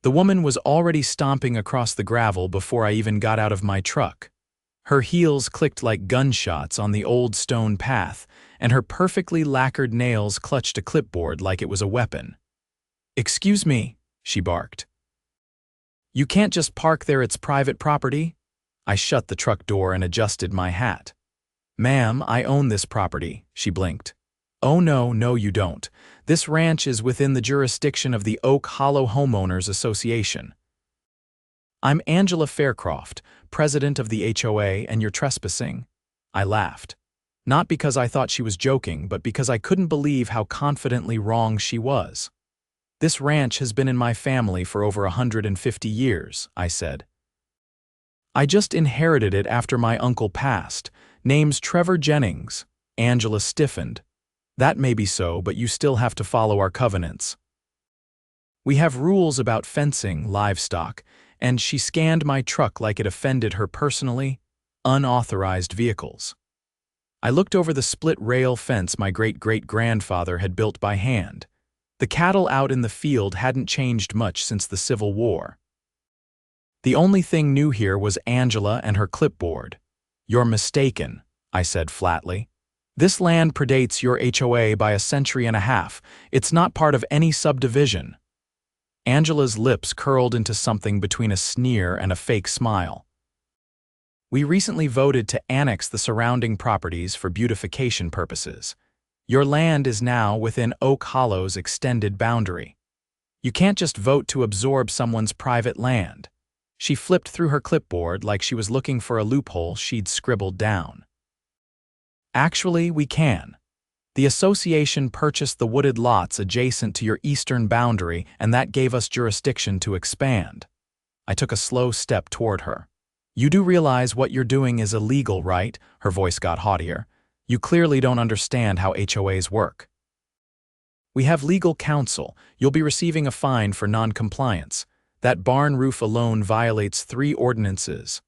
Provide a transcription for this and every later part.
The woman was already stomping across the gravel before I even got out of my truck. Her heels clicked like gunshots on the old stone path, and her perfectly lacquered nails clutched a clipboard like it was a weapon. "Excuse me," she barked. "You can't just park there, it's private property." I shut the truck door and adjusted my hat. "Ma'am, I own this property," she blinked. "Oh no, you don't. This ranch is within the jurisdiction of the Oak Hollow Homeowners Association. I'm Angela Faircroft, president of the HOA, and you're trespassing." I laughed. Not because I thought she was joking, but because I couldn't believe how confidently wrong she was. "This ranch has been in my family for over 150 years, I said. "I just inherited it after my uncle passed. Name's Trevor Jennings." Angela stiffened. "That may be so, but you still have to follow our covenants. We have rules about fencing, livestock," and she scanned my truck like it offended her personally. "Unauthorized vehicles." I looked over the split-rail fence my great-great-grandfather had built by hand. The cattle out in the field hadn't changed much since the Civil War. The only thing new here was Angela and her clipboard. "You're mistaken," I said flatly. "This land predates your HOA by a century and a half. It's not part of any subdivision." Angela's lips curled into something between a sneer and a fake smile. "We recently voted to annex the surrounding properties for beautification purposes. Your land is now within Oak Hollow's extended boundary. You can't just vote to absorb someone's private land." She flipped through her clipboard like she was looking for a loophole she'd scribbled down. "Actually, we can. The association purchased the wooded lots adjacent to your eastern boundary, and that gave us jurisdiction to expand." I took a slow step toward her. "You do realize what you're doing is illegal, right?" Her voice got haughtier. "You clearly don't understand how HOAs work." "We have legal counsel. You'll be receiving a fine for non-compliance. That barn roof alone violates 3 ordinances."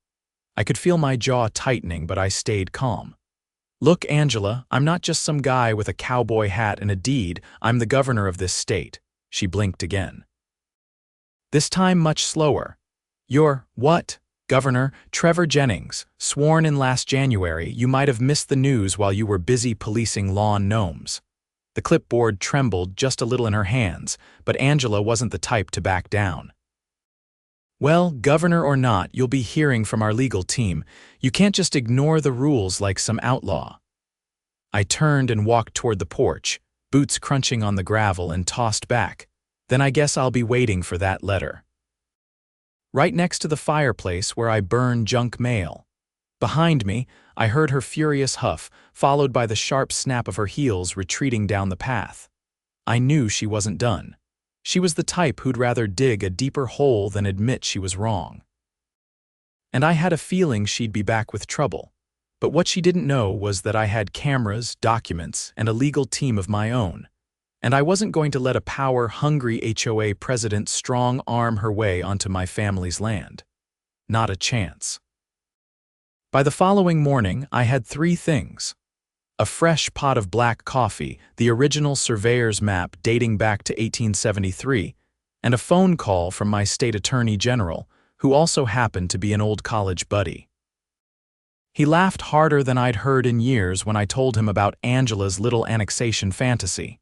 I could feel my jaw tightening, but I stayed calm. "Look, Angela, I'm not just some guy with a cowboy hat and a deed. I'm the governor of this state." She blinked again. This time much slower. "You're, what? Governor Trevor Jennings, sworn in last January. You might have missed the news while you were busy policing lawn gnomes." The clipboard trembled just a little in her hands, but Angela wasn't the type to back down. "Well, governor or not, you'll be hearing from our legal team. You can't just ignore the rules like some outlaw." I turned and walked toward the porch, boots crunching on the gravel, and tossed back. "Then I guess I'll be waiting for that letter." Right next to the fireplace where I burn junk mail. Behind me, I heard her furious huff, followed by the sharp snap of her heels retreating down the path. I knew she wasn't done. She was the type who'd rather dig a deeper hole than admit she was wrong. And I had a feeling she'd be back with trouble. But what she didn't know was that I had cameras, documents, and a legal team of my own. And I wasn't going to let a power-hungry HOA president strong-arm her way onto my family's land. Not a chance. By the following morning, I had 3 things. A fresh pot of black coffee, the original surveyor's map dating back to 1873, and a phone call from my state attorney general, who also happened to be an old college buddy. He laughed harder than I'd heard in years when I told him about Angela's little annexation fantasy.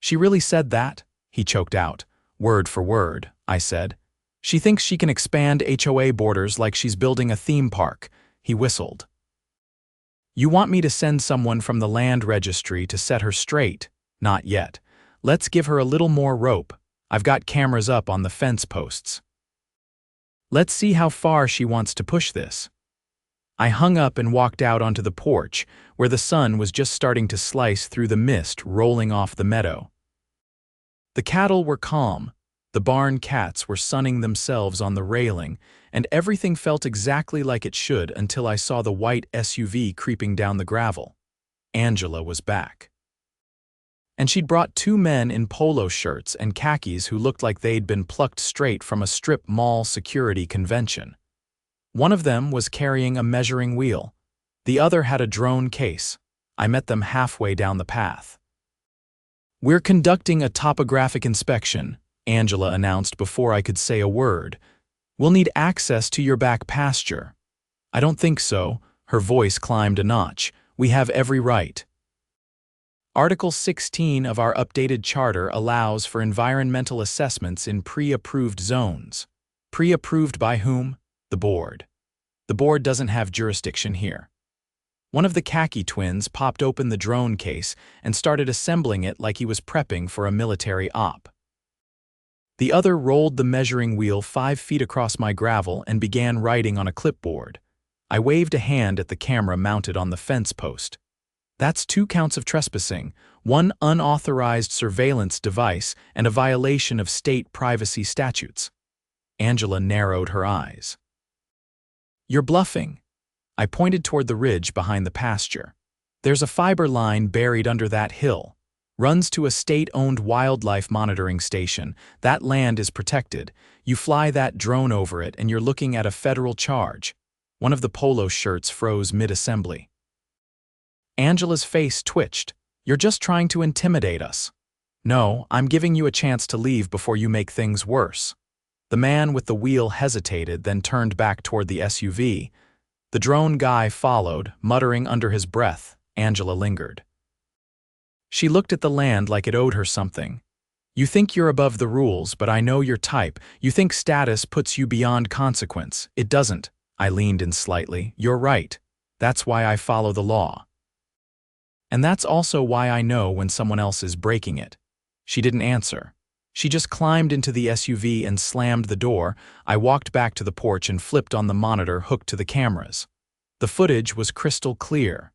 "She really said that?" he choked out. "Word for word," I said. "She thinks she can expand HOA borders like she's building a theme park," he whistled. "You want me to send someone from the land registry to set her straight?" "Not yet. Let's give her a little more rope. I've got cameras up on the fence posts. Let's see how far she wants to push this." I hung up and walked out onto the porch, where the sun was just starting to slice through the mist rolling off the meadow. The cattle were calm, the barn cats were sunning themselves on the railing, and everything felt exactly like it should until I saw the white SUV creeping down the gravel. Angela was back. And she'd brought 2 men in polo shirts and khakis who looked like they'd been plucked straight from a strip mall security convention. One of them was carrying a measuring wheel. The other had a drone case. I met them halfway down the path. "We're conducting a topographic inspection," Angela announced before I could say a word. "We'll need access to your back pasture." "I don't think so." Her voice climbed a notch. "We have every right." Article 16 of our updated charter allows for environmental assessments in pre-approved zones. Pre-approved by whom? The board. The board doesn't have jurisdiction here. One of the khaki twins popped open the drone case and started assembling it like he was prepping for a military op. The other rolled the measuring wheel 5 feet across my gravel and began writing on a clipboard. I waved a hand at the camera mounted on the fence post. "That's 2 counts of trespassing, 1 unauthorized surveillance device, and a violation of state privacy statutes." Angela narrowed her eyes. "You're bluffing." I pointed toward the ridge behind the pasture. "There's a fiber line buried under that hill. Runs to a state-owned wildlife monitoring station. That land is protected. You fly that drone over it and you're looking at a federal charge." One of the polo shirts froze mid-assembly. Angela's face twitched. "You're just trying to intimidate us." "No, I'm giving you a chance to leave before you make things worse." The man with the wheel hesitated, then turned back toward the SUV. The drone guy followed, muttering under his breath. Angela lingered. She looked at the land like it owed her something. "You think you're above the rules, but I know your type. You think status puts you beyond consequence. It doesn't." I leaned in slightly. "You're right. That's why I follow the law. And that's also why I know when someone else is breaking it." She didn't answer. She just climbed into the SUV and slammed the door. I walked back to the porch and flipped on the monitor hooked to the cameras. The footage was crystal clear.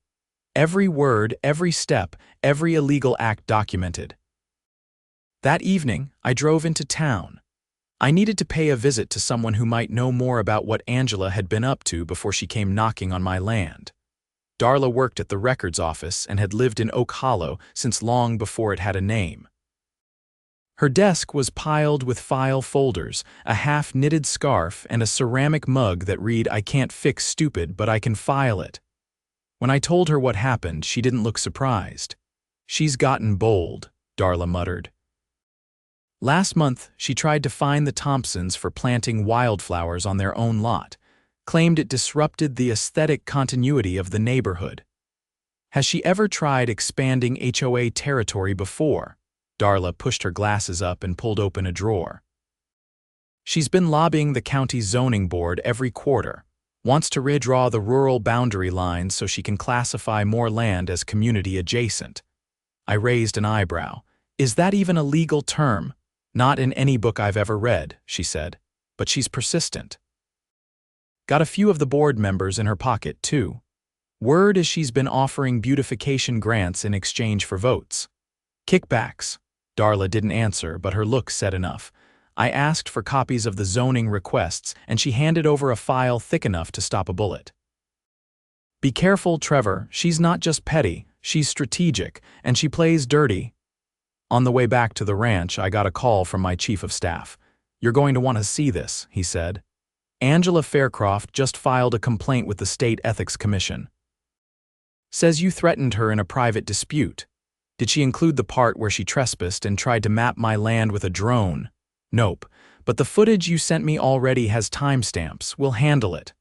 Every word, every step, every illegal act documented. That evening, I drove into town. I needed to pay a visit to someone who might know more about what Angela had been up to before she came knocking on my land. Darla worked at the records office and had lived in Oak Hollow since long before it had a name. Her desk was piled with file folders, a half-knitted scarf, and a ceramic mug that read, "I can't fix stupid, but I can file it." When I told her what happened, she didn't look surprised. "She's gotten bold," Darla muttered. Last month, she tried to fine the Thompsons for planting wildflowers on their own lot, claimed it disrupted the aesthetic continuity of the neighborhood. Has she ever tried expanding HOA territory before? Darla pushed her glasses up and pulled open a drawer. She's been lobbying the county zoning board every quarter, wants to redraw the rural boundary lines so she can classify more land as community adjacent. I raised an eyebrow. "Is that even a legal term?" "Not in any book I've ever read," she said, "but she's persistent." Got a few of the board members in her pocket, too. Word is she's been offering beautification grants in exchange for votes. Kickbacks. Darla didn't answer, but her look said enough. I asked for copies of the zoning requests, and she handed over a file thick enough to stop a bullet. "Be careful, Trevor. She's not just petty, she's strategic, and she plays dirty." On the way back to the ranch, I got a call from my chief of staff. "You're going to want to see this," he said. "Angela Faircroft just filed a complaint with the State Ethics Commission. Says you threatened her in a private dispute. Did she include the part where she trespassed and tried to map my land with a drone? Nope, but the footage you sent me already has timestamps. We'll handle it."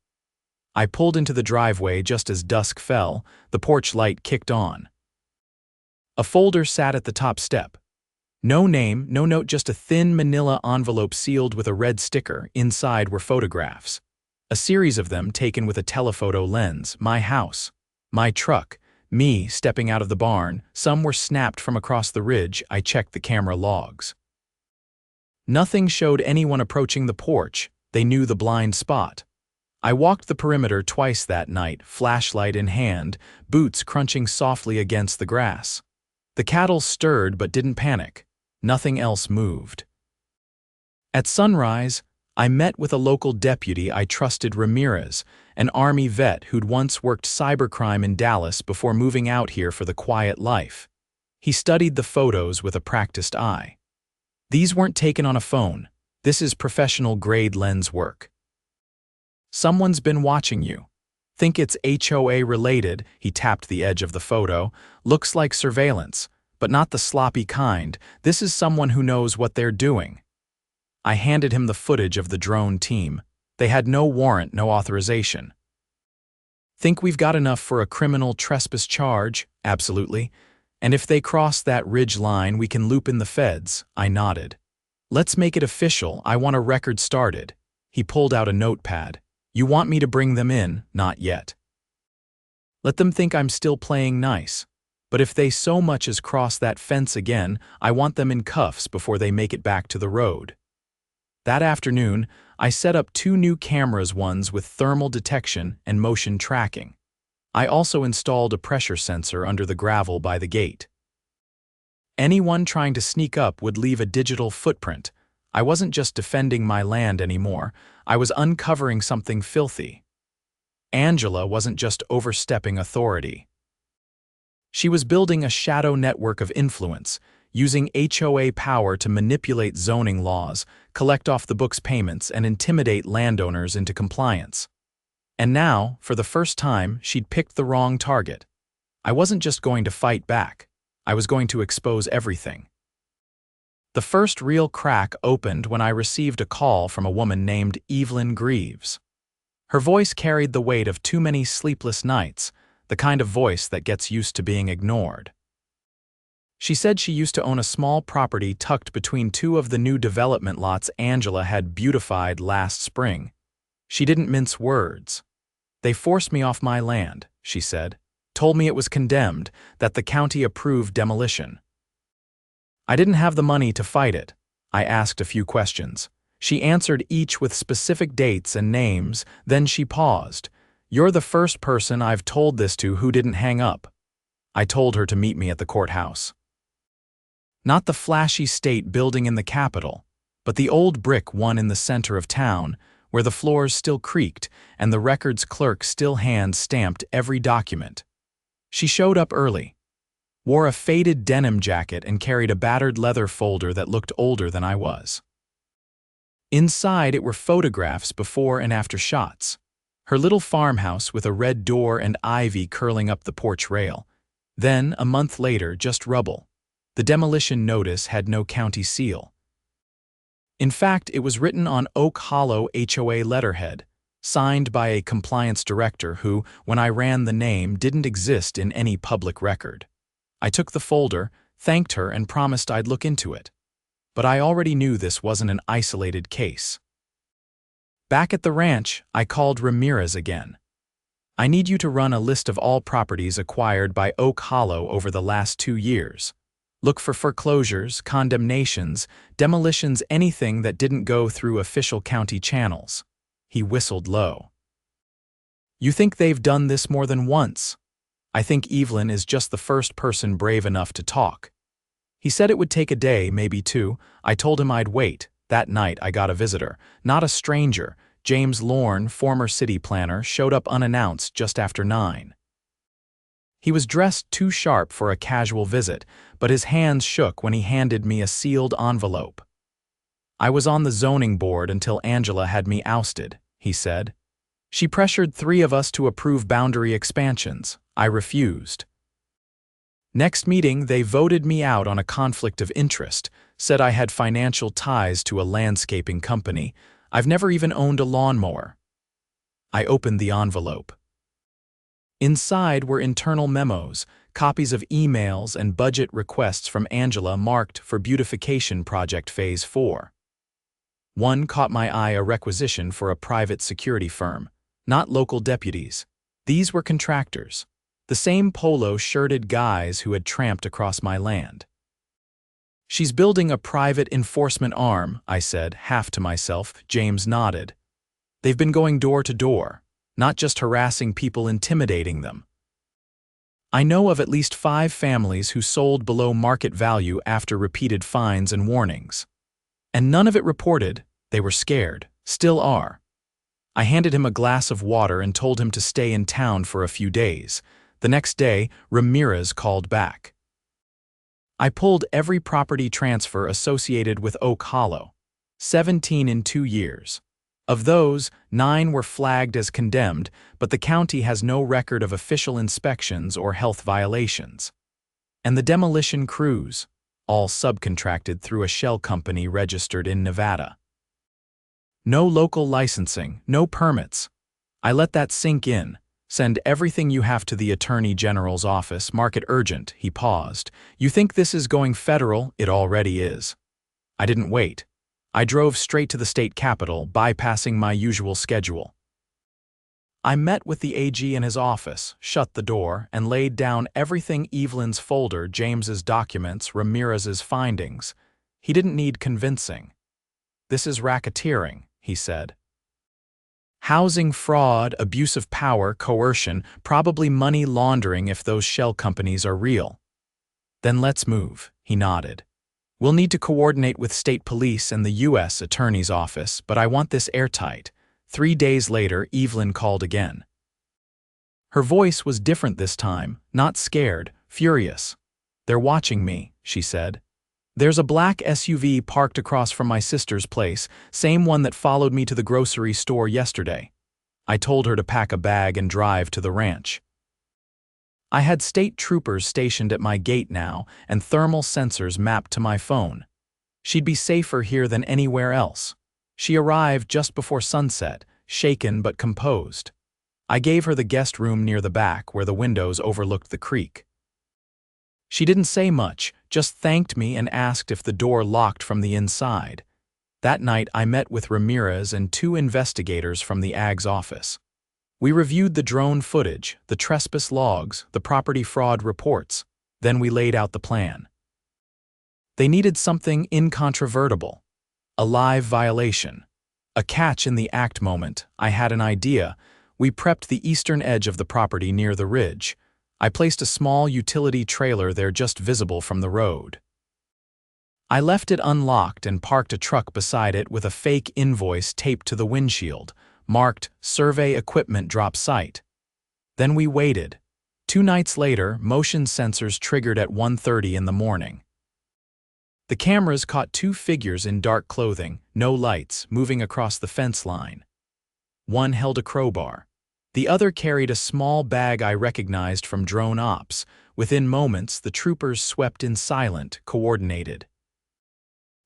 I pulled into the driveway just as dusk fell. The porch light kicked on. A folder sat at the top step. No name, no note, just a thin manila envelope sealed with a red sticker. Inside were photographs. A series of them taken with a telephoto lens. My house, my truck, me stepping out of the barn. Some were snapped from across the ridge. I checked the camera logs. Nothing showed anyone approaching the porch. They knew the blind spot. I walked the perimeter twice that night, flashlight in hand, boots crunching softly against the grass. The cattle stirred but didn't panic. Nothing else moved. At sunrise, I met with a local deputy I trusted, Ramirez, an Army vet who'd once worked cybercrime in Dallas before moving out here for the quiet life. He studied the photos with a practiced eye. "These weren't taken on a phone. This is professional-grade lens work. Someone's been watching you. Think it's HOA related." He tapped the edge of the photo. "Looks like surveillance, but not the sloppy kind. This is someone who knows what they're doing." I handed him the footage of the drone team. They had no warrant, no authorization. Think we've got enough for a criminal trespass charge? Absolutely. And if they cross that ridge line, we can loop in the feds. I nodded. Let's make it official. I want a record started. He pulled out a notepad. You want me to bring them in? Not yet. Let them think I'm still playing nice. But if they so much as cross that fence again, I want them in cuffs before they make it back to the road. That afternoon, I set up 2 new cameras, ones with thermal detection and motion tracking. I also installed a pressure sensor under the gravel by the gate. Anyone trying to sneak up would leave a digital footprint. I wasn't just defending my land anymore, I was uncovering something filthy. Angela wasn't just overstepping authority. She was building a shadow network of influence, using HOA power to manipulate zoning laws, collect off-the-books payments, and intimidate landowners into compliance. And now, for the first time, she'd picked the wrong target. I wasn't just going to fight back. I was going to expose everything. The first real crack opened when I received a call from a woman named Evelyn Greaves. Her voice carried the weight of too many sleepless nights, the kind of voice that gets used to being ignored. She said she used to own a small property tucked between 2 of the new development lots Angela had beautified last spring. She didn't mince words. They forced me off my land, she said, told me it was condemned, that the county approved demolition. I didn't have the money to fight it. I asked a few questions. She answered each with specific dates and names, then she paused. You're the first person I've told this to who didn't hang up. I told her to meet me at the courthouse. Not the flashy state building in the capital, but the old brick one in the center of town, where the floors still creaked and the records clerk still hand-stamped every document. She showed up early, wore a faded denim jacket and carried a battered leather folder that looked older than I was. Inside it were photographs before and after shots. Her little farmhouse with a red door and ivy curling up the porch rail. Then, a month later, just rubble. The demolition notice had no county seal. In fact, it was written on Oak Hollow HOA letterhead, signed by a compliance director who, when I ran the name, didn't exist in any public record. I took the folder, thanked her, and promised I'd look into it. But I already knew this wasn't an isolated case. Back at the ranch, I called Ramirez again. I need you to run a list of all properties acquired by Oak Hollow over the last 2 years. Look for foreclosures, condemnations, demolitions, anything that didn't go through official county channels. He whistled low. You think they've done this more than once? I think Evelyn is just the first person brave enough to talk. He said it would take a day, maybe 2. I told him I'd wait. That night I got a visitor, not a stranger. James Lorne, former city planner, showed up unannounced just after 9. He was dressed too sharp for a casual visit, but his hands shook when he handed me a sealed envelope. I was on the zoning board until Angela had me ousted, he said. She pressured 3 of us to approve boundary expansions. I refused. Next meeting, they voted me out on a conflict of interest, said I had financial ties to a landscaping company. I've never even owned a lawnmower. I opened the envelope. Inside were internal memos, copies of emails and budget requests from Angela marked for beautification project phase 4. One caught my eye, a requisition for a private security firm, not local deputies. These were contractors, the same polo-shirted guys who had tramped across my land. She's building a private enforcement arm, I said, half to myself. James nodded. They've been going door to door, not just harassing people, intimidating them. I know of at least 5 families who sold below market value after repeated fines and warnings. And none of it reported. They were scared, still are. I handed him a glass of water and told him to stay in town for a few days. The next day, Ramirez called back. I pulled every property transfer associated with Oak Hollow, 17 in 2 years. Of those, 9 were flagged as condemned, but the county has no record of official inspections or health violations. And the demolition crews, all subcontracted through a shell company registered in Nevada. No local licensing, no permits. I let that sink in. Send everything you have to the Attorney General's office, mark it urgent. He paused. You think this is going federal? It already is. I didn't wait. I drove straight to the state capitol, bypassing my usual schedule. I met with the AG in his office, shut the door, and laid down everything: Evelyn's folder, James's documents, Ramirez's findings. He didn't need convincing. This is racketeering, he said. Housing fraud, abuse of power, coercion, probably money laundering if those shell companies are real. Then let's move, he nodded. We'll need to coordinate with state police and the U.S. Attorney's Office, but I want this airtight. 3 days later, Evelyn called again. Her voice was different this time, not scared, furious. They're watching me, she said. There's a black SUV parked across from my sister's place, same one that followed me to the grocery store yesterday. I told her to pack a bag and drive to the ranch. I had state troopers stationed at my gate now and thermal sensors mapped to my phone. She'd be safer here than anywhere else. She arrived just before sunset, shaken but composed. I gave her the guest room near the back where the windows overlooked the creek. She didn't say much, just thanked me and asked if the door locked from the inside. That night I met with Ramirez and 2 investigators from the AG's office. We reviewed the drone footage, the trespass logs, the property fraud reports. Then we laid out the plan. They needed something incontrovertible. A live violation. A catch in the act moment. I had an idea. We prepped the eastern edge of the property near the ridge. I placed a small utility trailer there just visible from the road. I left it unlocked and parked a truck beside it with a fake invoice taped to the windshield, marked Survey Equipment Drop Site. Then we waited. 2 nights later, motion sensors triggered at 1:30 in the morning. The cameras caught 2 figures in dark clothing, no lights, moving across the fence line. One held a crowbar. The other carried a small bag I recognized from drone ops. Within moments, the troopers swept in silent, coordinated.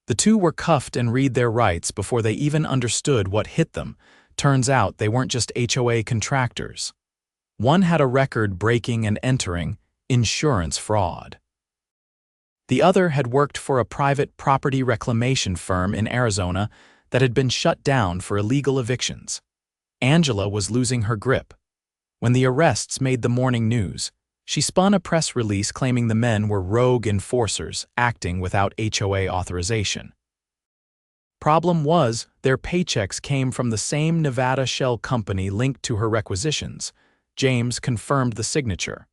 The 2 were cuffed and read their rights before they even understood what hit them. Turns out they weren't just HOA contractors. One had a record breaking and entering insurance fraud. The other had worked for a private property reclamation firm in Arizona that had been shut down for illegal evictions. Angela was losing her grip. When the arrests made the morning news, she spun a press release claiming the men were rogue enforcers acting without HOA authorization. Problem was, their paychecks came from the same Nevada shell company linked to her requisitions. James confirmed the signature.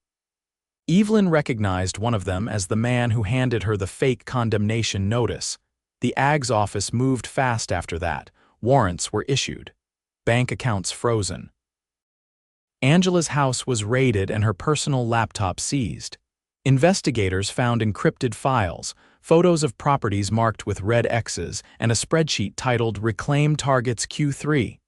Evelyn recognized one of them as the man who handed her the fake condemnation notice. The AG's office moved fast after that. Warrants were issued. Bank accounts frozen. Angela's house was raided and her personal laptop seized. Investigators found encrypted files, photos of properties marked with red X's, and a spreadsheet titled Reclaim Targets Q3.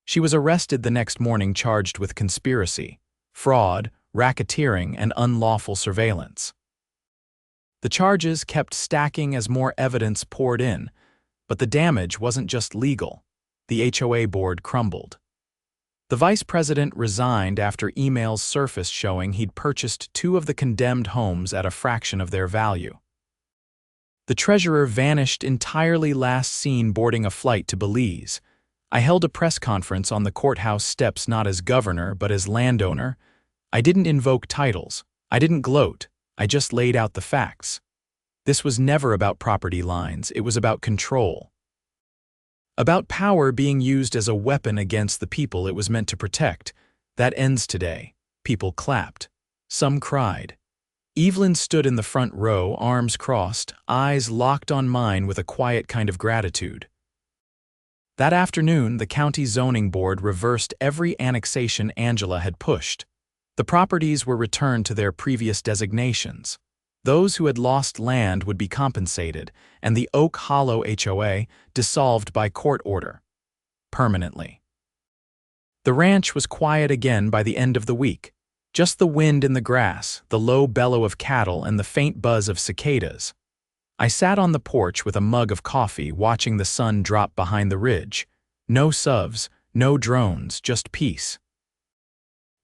She was arrested the next morning charged with conspiracy, fraud, racketeering, and unlawful surveillance. The charges kept stacking as more evidence poured in, but the damage wasn't just legal. The HOA board crumbled. The vice president resigned after emails surfaced showing he'd purchased 2 of the condemned homes at a fraction of their value. The treasurer vanished entirely, last seen boarding a flight to Belize. I held a press conference on the courthouse steps not as governor but as landowner. I didn't invoke titles. I didn't gloat. I just laid out the facts. This was never about property lines. It was about control. About power being used as a weapon against the people it was meant to protect. That ends today. People clapped. Some cried. Evelyn stood in the front row, arms crossed, eyes locked on mine with a quiet kind of gratitude. That afternoon, the county zoning board reversed every annexation Angela had pushed. The properties were returned to their previous designations. Those who had lost land would be compensated, and the Oak Hollow HOA dissolved by court order. Permanently. The ranch was quiet again by the end of the week. Just the wind in the grass, the low bellow of cattle, and the faint buzz of cicadas. I sat on the porch with a mug of coffee watching the sun drop behind the ridge. No SUVs, no drones, just peace.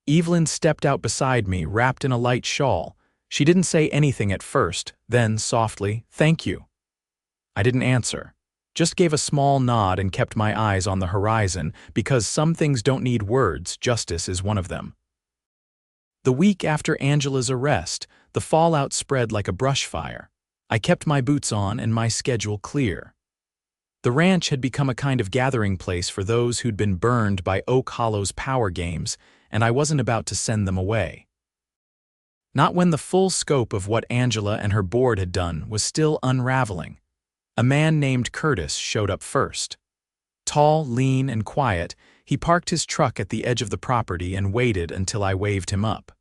Evelyn stepped out beside me, wrapped in a light shawl. She didn't say anything at first, then softly, "Thank you." I didn't answer, just gave a small nod and kept my eyes on the horizon, because some things don't need words, justice is one of them. The week after Angela's arrest, the fallout spread like a brush fire. I kept my boots on and my schedule clear. The ranch had become a kind of gathering place for those who'd been burned by Oak Hollow's power games, and I wasn't about to send them away. Not when the full scope of what Angela and her board had done was still unraveling. A man named Curtis showed up first. Tall, lean, and quiet, he parked his truck at the edge of the property and waited until I waved him up.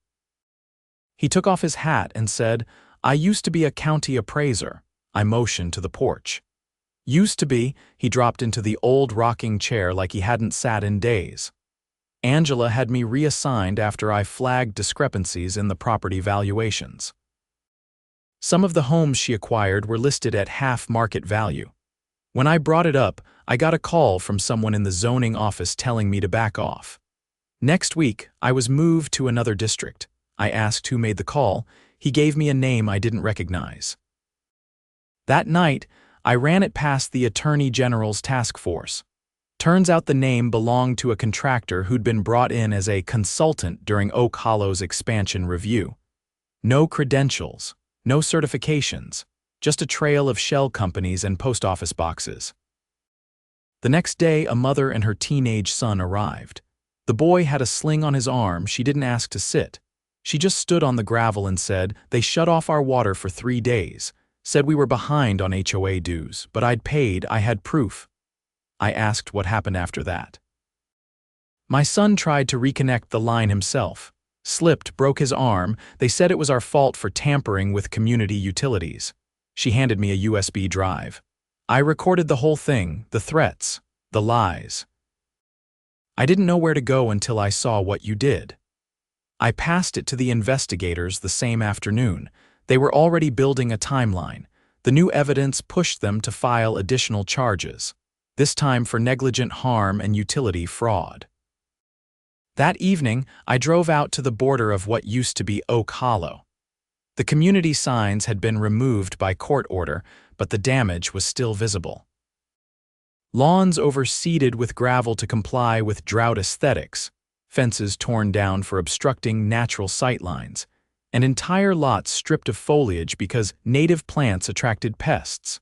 He took off his hat and said, "I used to be a county appraiser." I motioned to the porch. Used to be, he dropped into the old rocking chair like he hadn't sat in days. Angela had me reassigned after I flagged discrepancies in the property valuations. Some of the homes she acquired were listed at half market value. When I brought it up, I got a call from someone in the zoning office telling me to back off. Next week, I was moved to another district. I asked who made the call. He gave me a name I didn't recognize. That night, I ran it past the Attorney General's task force. Turns out the name belonged to a contractor who'd been brought in as a consultant during Oak Hollow's expansion review. No credentials, no certifications, just a trail of shell companies and post office boxes. The next day, a mother and her teenage son arrived. The boy had a sling on his arm. She didn't ask to sit. She just stood on the gravel and said, "They shut off our water for 3 days. Said we were behind on HOA dues, but I'd paid, I had proof." I asked what happened after that. My son tried to reconnect the line himself. Slipped, broke his arm. They said it was our fault for tampering with community utilities. She handed me a USB drive. I recorded the whole thing, the threats, the lies. I didn't know where to go until I saw what you did. I passed it to the investigators the same afternoon. They were already building a timeline. The new evidence pushed them to file additional charges, this time for negligent harm and utility fraud. That evening, I drove out to the border of what used to be Oak Hollow. The community signs had been removed by court order, but the damage was still visible. Lawns overseeded with gravel to comply with drought aesthetics, fences torn down for obstructing natural sightlines, and entire lots stripped of foliage because native plants attracted pests.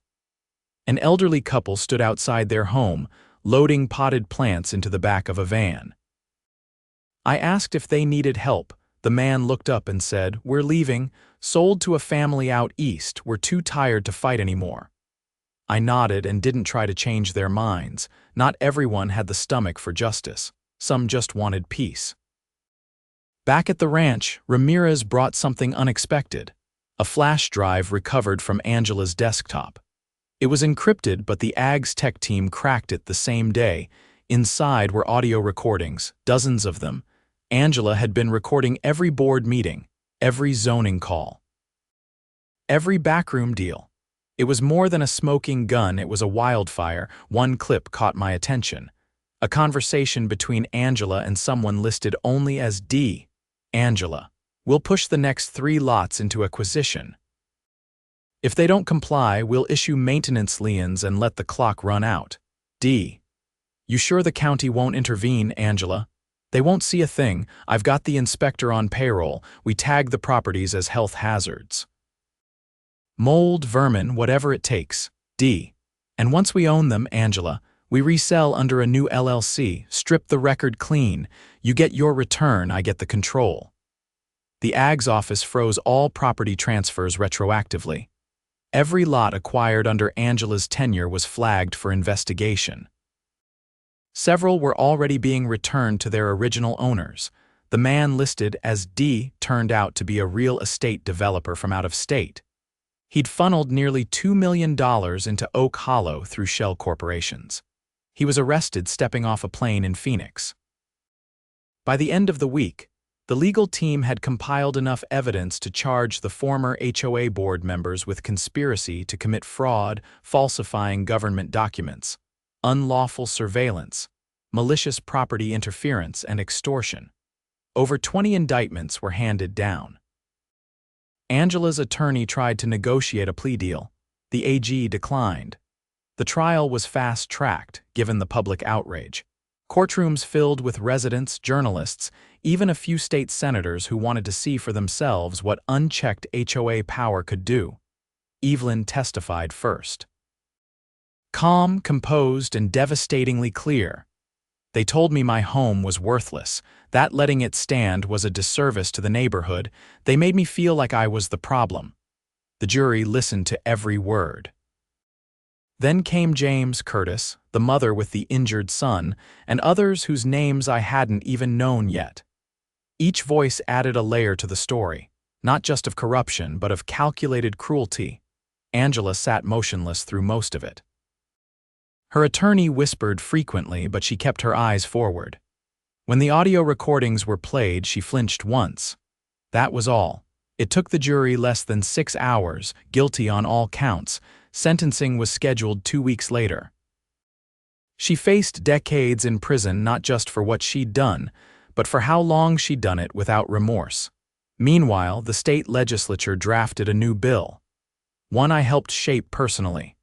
An elderly couple stood outside their home, loading potted plants into the back of a van. I asked if they needed help. The man looked up and said, "We're leaving, sold to a family out east, we're too tired to fight anymore." I nodded and didn't try to change their minds. Not everyone had the stomach for justice. Some just wanted peace. Back at the ranch, Ramirez brought something unexpected. A flash drive recovered from Angela's desktop. It was encrypted, but the AGS tech team cracked it the same day. Inside were audio recordings, dozens of them. Angela had been recording every board meeting, every zoning call, every backroom deal. It was more than a smoking gun, it was a wildfire. One clip caught my attention. A conversation between Angela and someone listed only as D. Angela, "We'll push the next 3 lots into acquisition. If they don't comply, we'll issue maintenance liens and let the clock run out." D. "You sure the county won't intervene, Angela?" "They won't see a thing. I've got the inspector on payroll. We tag the properties as health hazards. Mold, vermin, whatever it takes." D. "And once we own them, Angela, we resell under a new LLC, strip the record clean. You get your return, I get the control." The AGS office froze all property transfers retroactively. Every lot acquired under Angela's tenure was flagged for investigation. Several were already being returned to their original owners. The man listed as D turned out to be a real estate developer from out of state. He'd funneled nearly $2 million into Oak Hollow through shell corporations. He was arrested stepping off a plane in Phoenix. By the end of the week, The legal team had compiled enough evidence to charge the former HOA board members with conspiracy to commit fraud, falsifying government documents, unlawful surveillance, malicious property interference, and extortion. Over 20 indictments were handed down. Angela's attorney tried to negotiate a plea deal. The AG declined. The trial was fast-tracked, given the public outrage. Courtrooms filled with residents, journalists, even a few state senators who wanted to see for themselves what unchecked HOA power could do. Evelyn testified first. Calm, composed, and devastatingly clear. They told me my home was worthless, that letting it stand was a disservice to the neighborhood. They made me feel like I was the problem. The jury listened to every word. Then came James, Curtis, the mother with the injured son, and others whose names I hadn't even known yet. Each voice added a layer to the story, not just of corruption, but of calculated cruelty. Angela sat motionless through most of it. Her attorney whispered frequently, but she kept her eyes forward. When the audio recordings were played, she flinched once. That was all. It took the jury less than 6 hours, guilty on all counts. Sentencing was scheduled 2 weeks later. She faced decades in prison not just for what she'd done, but for how long she'd done it without remorse. Meanwhile, the state legislature drafted a new bill, one I helped shape personally.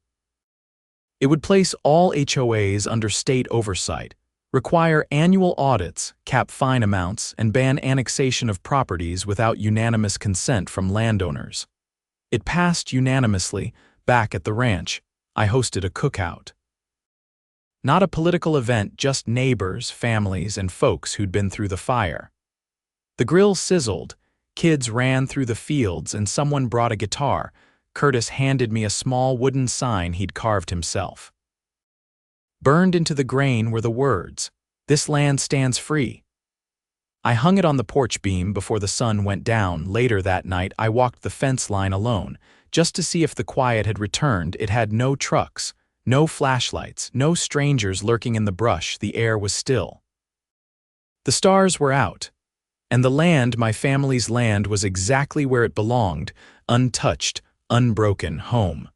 It would place all HOAs under state oversight, require annual audits, cap fine amounts, and ban annexation of properties without unanimous consent from landowners. It passed unanimously. Back at the ranch, I hosted a cookout. Not a political event, just neighbors, families, and folks who'd been through the fire. The grill sizzled, kids ran through the fields, and someone brought a guitar. Curtis handed me a small wooden sign he'd carved himself. Burned into the grain were the words, "This land stands free." I hung it on the porch beam before the sun went down. Later that night, I walked the fence line alone, just to see if the quiet had returned. It had no trucks, no flashlights, no strangers lurking in the brush. The air was still. The stars were out, and the land, my family's land, was exactly where it belonged, untouched, unbroken home.